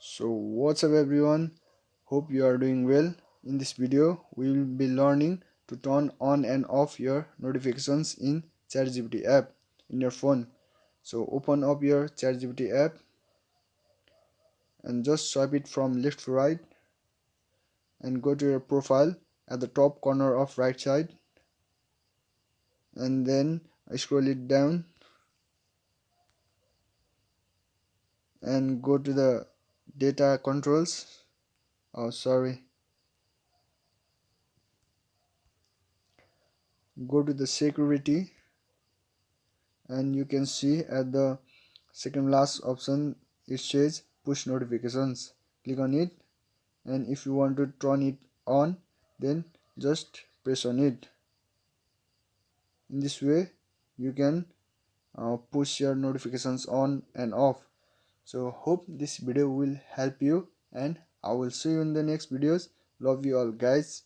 So what's up everyone, hope you are doing well. In this video we will be learning to turn on and off your notifications in ChatGPT app in your phone. So open up your ChatGPT app and just swipe it from left to right and go to your profile at the top corner of right side, and then scroll it down and go to the data controls. Oh sorry, go to the security, and you can see at the second last option it says push notifications. Click on it, and if you want to turn it on, then just press on it. In this way you can push your notifications on and off. So hope this video will help you, and I will see you in the next videos. Love you all guys.